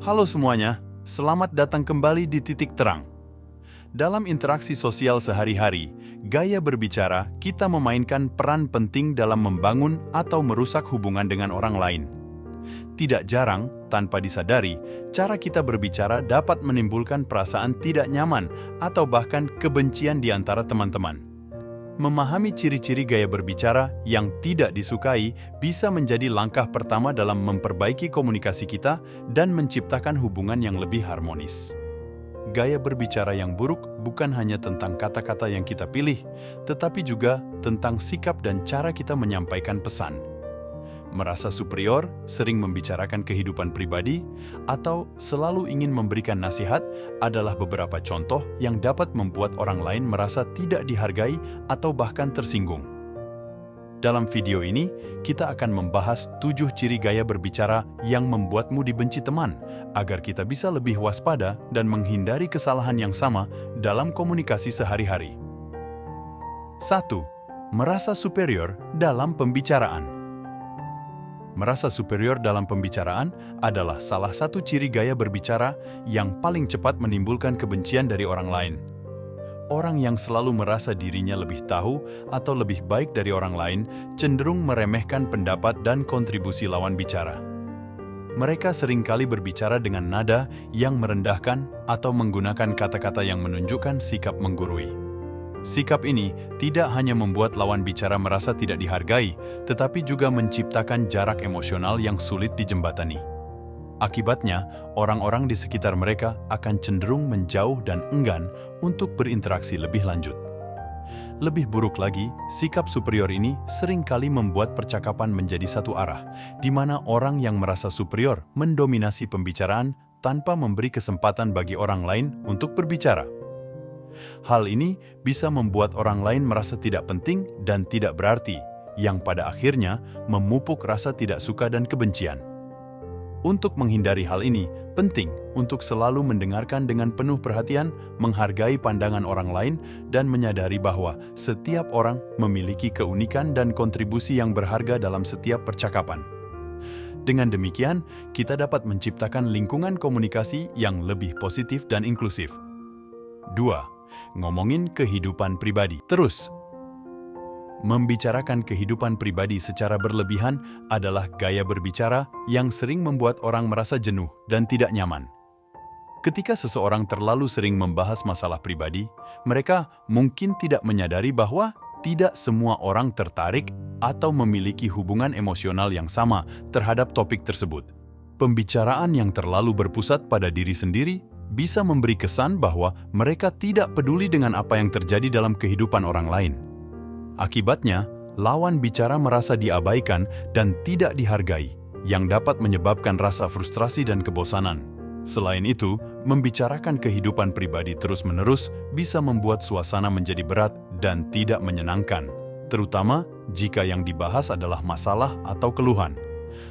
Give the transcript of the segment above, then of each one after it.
Halo semuanya, selamat datang kembali di Titik Terang. Dalam interaksi sosial sehari-hari, gaya berbicara kita memainkan peran penting dalam membangun atau merusak hubungan dengan orang lain. Tidak jarang, tanpa disadari, cara kita berbicara dapat menimbulkan perasaan tidak nyaman atau bahkan kebencian di antara teman-teman. Memahami ciri-ciri gaya berbicara yang tidak disukai bisa menjadi langkah pertama dalam memperbaiki komunikasi kita dan menciptakan hubungan yang lebih harmonis. Gaya berbicara yang buruk bukan hanya tentang kata-kata yang kita pilih, tetapi juga tentang sikap dan cara kita menyampaikan pesan. Merasa superior, sering membicarakan kehidupan pribadi, atau selalu ingin memberikan nasihat adalah beberapa contoh yang dapat membuat orang lain merasa tidak dihargai atau bahkan tersinggung. Dalam video ini, kita akan membahas 7 ciri gaya berbicara yang membuatmu dibenci teman, agar kita bisa lebih waspada dan menghindari kesalahan yang sama dalam komunikasi sehari-hari. 1. Merasa superior dalam pembicaraan. Merasa superior dalam pembicaraan adalah salah satu ciri gaya berbicara yang paling cepat menimbulkan kebencian dari orang lain. Orang yang selalu merasa dirinya lebih tahu atau lebih baik dari orang lain cenderung meremehkan pendapat dan kontribusi lawan bicara. Mereka seringkali berbicara dengan nada yang merendahkan atau menggunakan kata-kata yang menunjukkan sikap menggurui. Sikap ini tidak hanya membuat lawan bicara merasa tidak dihargai, tetapi juga menciptakan jarak emosional yang sulit dijembatani. Akibatnya, orang-orang di sekitar mereka akan cenderung menjauh dan enggan untuk berinteraksi lebih lanjut. Lebih buruk lagi, sikap superior ini seringkali membuat percakapan menjadi satu arah, di mana orang yang merasa superior mendominasi pembicaraan tanpa memberi kesempatan bagi orang lain untuk berbicara. Hal ini bisa membuat orang lain merasa tidak penting dan tidak berarti, yang pada akhirnya memupuk rasa tidak suka dan kebencian. Untuk menghindari hal ini, penting untuk selalu mendengarkan dengan penuh perhatian, menghargai pandangan orang lain, dan menyadari bahwa setiap orang memiliki keunikan dan kontribusi yang berharga dalam setiap percakapan. Dengan demikian, kita dapat menciptakan lingkungan komunikasi yang lebih positif dan inklusif. 2. Ngomongin kehidupan pribadi. Terus, membicarakan kehidupan pribadi secara berlebihan adalah gaya berbicara yang sering membuat orang merasa jenuh dan tidak nyaman. Ketika seseorang terlalu sering membahas masalah pribadi, mereka mungkin tidak menyadari bahwa tidak semua orang tertarik atau memiliki hubungan emosional yang sama terhadap topik tersebut. Pembicaraan yang terlalu berpusat pada diri sendiri bisa memberi kesan bahwa mereka tidak peduli dengan apa yang terjadi dalam kehidupan orang lain. Akibatnya, lawan bicara merasa diabaikan dan tidak dihargai, yang dapat menyebabkan rasa frustrasi dan kebosanan. Selain itu, membicarakan kehidupan pribadi terus-menerus bisa membuat suasana menjadi berat dan tidak menyenangkan, terutama jika yang dibahas adalah masalah atau keluhan.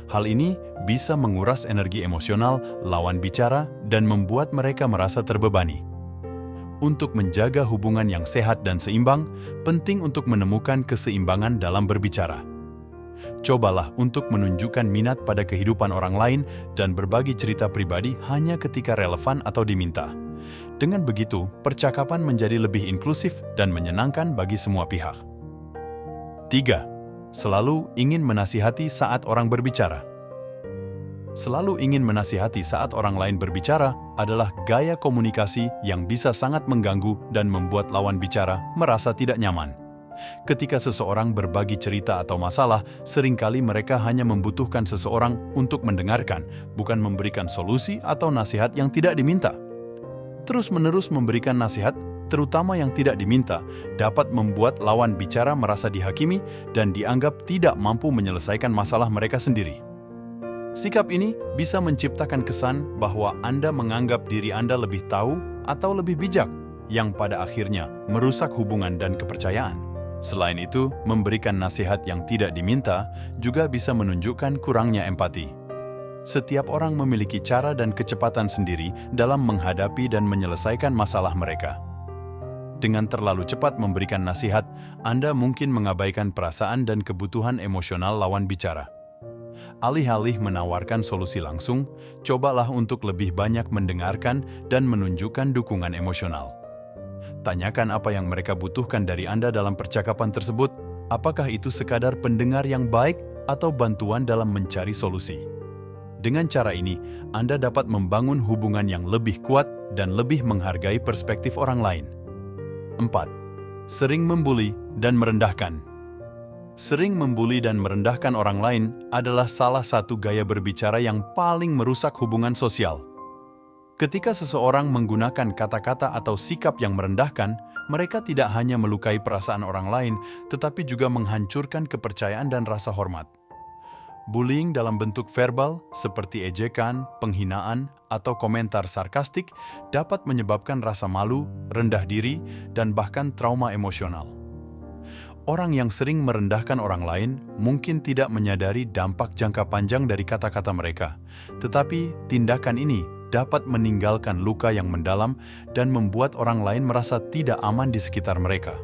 Hal ini bisa menguras energi emosional lawan bicara dan membuat mereka merasa terbebani. Untuk menjaga hubungan yang sehat dan seimbang, penting untuk menemukan keseimbangan dalam berbicara. Cobalah untuk menunjukkan minat pada kehidupan orang lain dan berbagi cerita pribadi hanya ketika relevan atau diminta. Dengan begitu, percakapan menjadi lebih inklusif dan menyenangkan bagi semua pihak. 3. Selalu ingin menasihati saat orang berbicara. Selalu ingin menasihati saat orang lain berbicara adalah gaya komunikasi yang bisa sangat mengganggu dan membuat lawan bicara merasa tidak nyaman. Ketika seseorang berbagi cerita atau masalah, seringkali mereka hanya membutuhkan seseorang untuk mendengarkan, bukan memberikan solusi atau nasihat yang tidak diminta. Terus-menerus memberikan nasihat, terutama yang tidak diminta, dapat membuat lawan bicara merasa dihakimi dan dianggap tidak mampu menyelesaikan masalah mereka sendiri. Sikap ini bisa menciptakan kesan bahwa Anda menganggap diri Anda lebih tahu atau lebih bijak, yang pada akhirnya merusak hubungan dan kepercayaan. Selain itu, memberikan nasihat yang tidak diminta juga bisa menunjukkan kurangnya empati. Setiap orang memiliki cara dan kecepatan sendiri dalam menghadapi dan menyelesaikan masalah mereka. Dengan terlalu cepat memberikan nasihat, Anda mungkin mengabaikan perasaan dan kebutuhan emosional lawan bicara. Alih-alih menawarkan solusi langsung, cobalah untuk lebih banyak mendengarkan dan menunjukkan dukungan emosional. Tanyakan apa yang mereka butuhkan dari Anda dalam percakapan tersebut. Apakah itu sekadar pendengar yang baik atau bantuan dalam mencari solusi? Dengan cara ini, Anda dapat membangun hubungan yang lebih kuat dan lebih menghargai perspektif orang lain. 4. Sering membuli dan merendahkan. Sering membuli dan merendahkan orang lain adalah salah satu gaya berbicara yang paling merusak hubungan sosial. Ketika seseorang menggunakan kata-kata atau sikap yang merendahkan, mereka tidak hanya melukai perasaan orang lain, tetapi juga menghancurkan kepercayaan dan rasa hormat. Bullying dalam bentuk verbal, seperti ejekan, penghinaan, atau komentar sarkastik, dapat menyebabkan rasa malu, rendah diri, dan bahkan trauma emosional. Orang yang sering merendahkan orang lain mungkin tidak menyadari dampak jangka panjang dari kata-kata mereka, tetapi tindakan ini dapat meninggalkan luka yang mendalam dan membuat orang lain merasa tidak aman di sekitar mereka.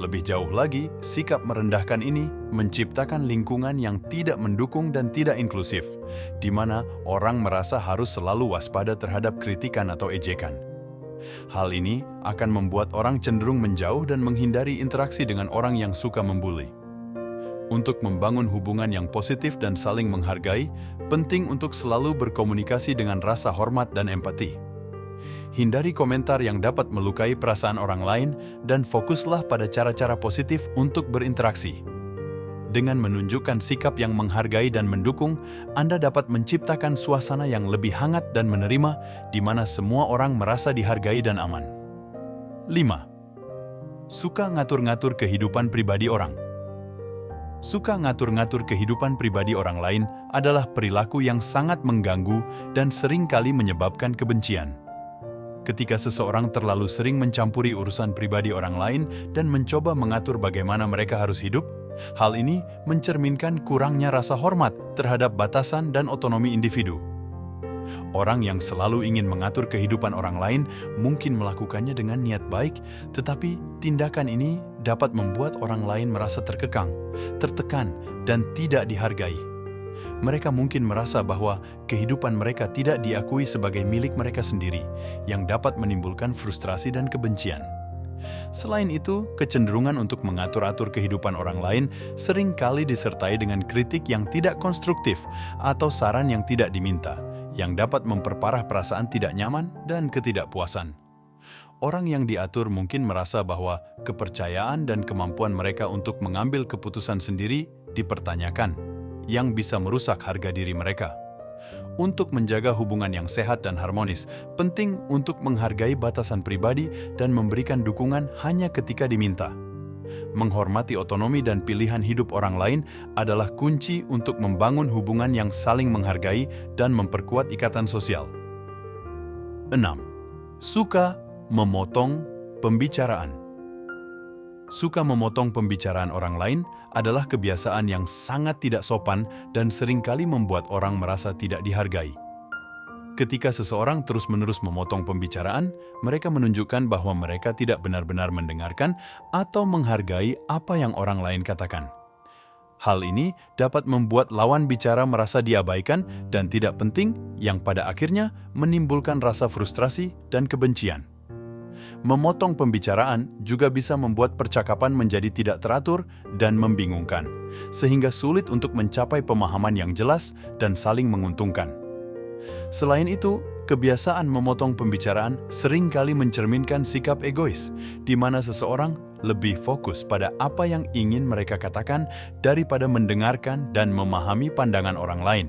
Lebih jauh lagi, sikap merendahkan ini menciptakan lingkungan yang tidak mendukung dan tidak inklusif, di mana orang merasa harus selalu waspada terhadap kritikan atau ejekan. Hal ini akan membuat orang cenderung menjauh dan menghindari interaksi dengan orang yang suka membuli. Untuk membangun hubungan yang positif dan saling menghargai, penting untuk selalu berkomunikasi dengan rasa hormat dan empati. Hindari komentar yang dapat melukai perasaan orang lain dan fokuslah pada cara-cara positif untuk berinteraksi. Dengan menunjukkan sikap yang menghargai dan mendukung, Anda dapat menciptakan suasana yang lebih hangat dan menerima, di mana semua orang merasa dihargai dan aman. 5. Suka ngatur-ngatur kehidupan pribadi orang. Suka ngatur-ngatur kehidupan pribadi orang lain adalah perilaku yang sangat mengganggu dan seringkali menyebabkan kebencian. Ketika seseorang terlalu sering mencampuri urusan pribadi orang lain dan mencoba mengatur bagaimana mereka harus hidup, hal ini mencerminkan kurangnya rasa hormat terhadap batasan dan otonomi individu. Orang yang selalu ingin mengatur kehidupan orang lain mungkin melakukannya dengan niat baik, tetapi tindakan ini dapat membuat orang lain merasa terkekang, tertekan, dan tidak dihargai. Mereka mungkin merasa bahwa kehidupan mereka tidak diakui sebagai milik mereka sendiri, yang dapat menimbulkan frustrasi dan kebencian. Selain itu, kecenderungan untuk mengatur-atur kehidupan orang lain seringkali disertai dengan kritik yang tidak konstruktif atau saran yang tidak diminta, yang dapat memperparah perasaan tidak nyaman dan ketidakpuasan. Orang yang diatur mungkin merasa bahwa kepercayaan dan kemampuan mereka untuk mengambil keputusan sendiri dipertanyakan, yang bisa merusak harga diri mereka. Untuk menjaga hubungan yang sehat dan harmonis, penting untuk menghargai batasan pribadi dan memberikan dukungan hanya ketika diminta. Menghormati otonomi dan pilihan hidup orang lain adalah kunci untuk membangun hubungan yang saling menghargai dan memperkuat ikatan sosial. 6. Suka memotong pembicaraan. Suka memotong pembicaraan orang lain adalah kebiasaan yang sangat tidak sopan dan seringkali membuat orang merasa tidak dihargai. Ketika seseorang terus-menerus memotong pembicaraan, mereka menunjukkan bahwa mereka tidak benar-benar mendengarkan atau menghargai apa yang orang lain katakan. Hal ini dapat membuat lawan bicara merasa diabaikan dan tidak penting, yang pada akhirnya menimbulkan rasa frustrasi dan kebencian. Memotong pembicaraan juga bisa membuat percakapan menjadi tidak teratur dan membingungkan, sehingga sulit untuk mencapai pemahaman yang jelas dan saling menguntungkan. Selain itu, kebiasaan memotong pembicaraan seringkali mencerminkan sikap egois, di mana seseorang lebih fokus pada apa yang ingin mereka katakan daripada mendengarkan dan memahami pandangan orang lain.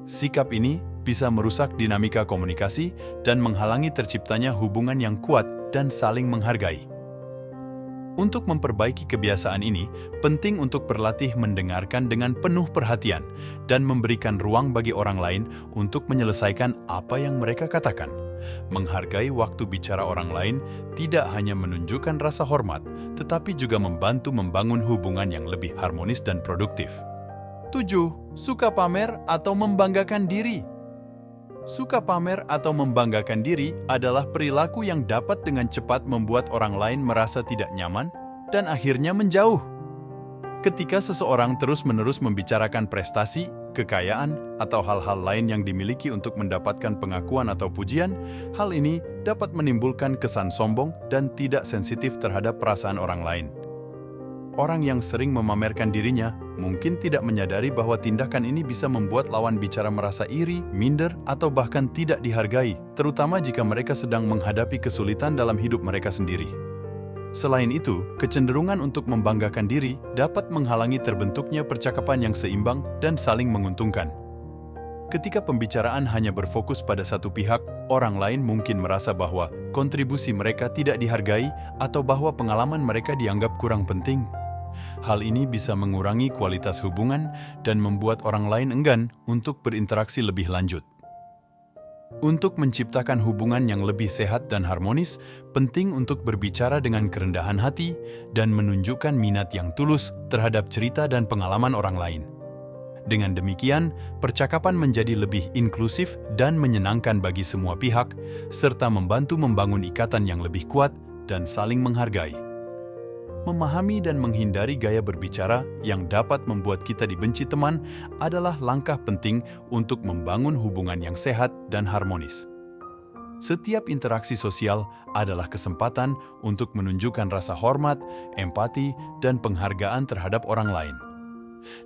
Sikap ini bisa merusak dinamika komunikasi dan menghalangi terciptanya hubungan yang kuat dan saling menghargai. Untuk memperbaiki kebiasaan ini, penting untuk berlatih mendengarkan dengan penuh perhatian dan memberikan ruang bagi orang lain untuk menyelesaikan apa yang mereka katakan. Menghargai waktu bicara orang lain tidak hanya menunjukkan rasa hormat, tetapi juga membantu membangun hubungan yang lebih harmonis dan produktif. 7. Suka pamer atau membanggakan diri. Suka pamer atau membanggakan diri adalah perilaku yang dapat dengan cepat membuat orang lain merasa tidak nyaman dan akhirnya menjauh. Ketika seseorang terus-menerus membicarakan prestasi, kekayaan, atau hal-hal lain yang dimiliki untuk mendapatkan pengakuan atau pujian, hal ini dapat menimbulkan kesan sombong dan tidak sensitif terhadap perasaan orang lain. Orang yang sering memamerkan dirinya mungkin tidak menyadari bahwa tindakan ini bisa membuat lawan bicara merasa iri, minder, atau bahkan tidak dihargai, terutama jika mereka sedang menghadapi kesulitan dalam hidup mereka sendiri. Selain itu, kecenderungan untuk membanggakan diri dapat menghalangi terbentuknya percakapan yang seimbang dan saling menguntungkan. Ketika pembicaraan hanya berfokus pada satu pihak, orang lain mungkin merasa bahwa kontribusi mereka tidak dihargai atau bahwa pengalaman mereka dianggap kurang penting. Hal ini bisa mengurangi kualitas hubungan dan membuat orang lain enggan untuk berinteraksi lebih lanjut. Untuk menciptakan hubungan yang lebih sehat dan harmonis, penting untuk berbicara dengan kerendahan hati dan menunjukkan minat yang tulus terhadap cerita dan pengalaman orang lain. Dengan demikian, percakapan menjadi lebih inklusif dan menyenangkan bagi semua pihak, serta membantu membangun ikatan yang lebih kuat dan saling menghargai. Memahami dan menghindari gaya berbicara yang dapat membuat kita dibenci teman adalah langkah penting untuk membangun hubungan yang sehat dan harmonis. Setiap interaksi sosial adalah kesempatan untuk menunjukkan rasa hormat, empati, dan penghargaan terhadap orang lain.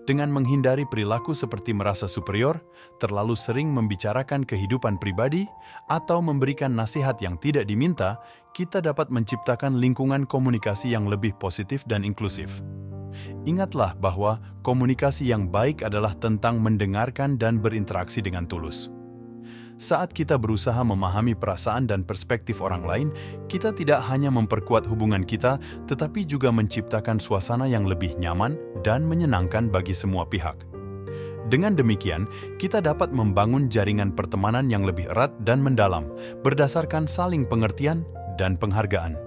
Dengan menghindari perilaku seperti merasa superior, terlalu sering membicarakan kehidupan pribadi, atau memberikan nasihat yang tidak diminta, kita dapat menciptakan lingkungan komunikasi yang lebih positif dan inklusif. Ingatlah bahwa komunikasi yang baik adalah tentang mendengarkan dan berinteraksi dengan tulus. Saat kita berusaha memahami perasaan dan perspektif orang lain, kita tidak hanya memperkuat hubungan kita, tetapi juga menciptakan suasana yang lebih nyaman dan menyenangkan bagi semua pihak. Dengan demikian, kita dapat membangun jaringan pertemanan yang lebih erat dan mendalam, berdasarkan saling pengertian dan penghargaan.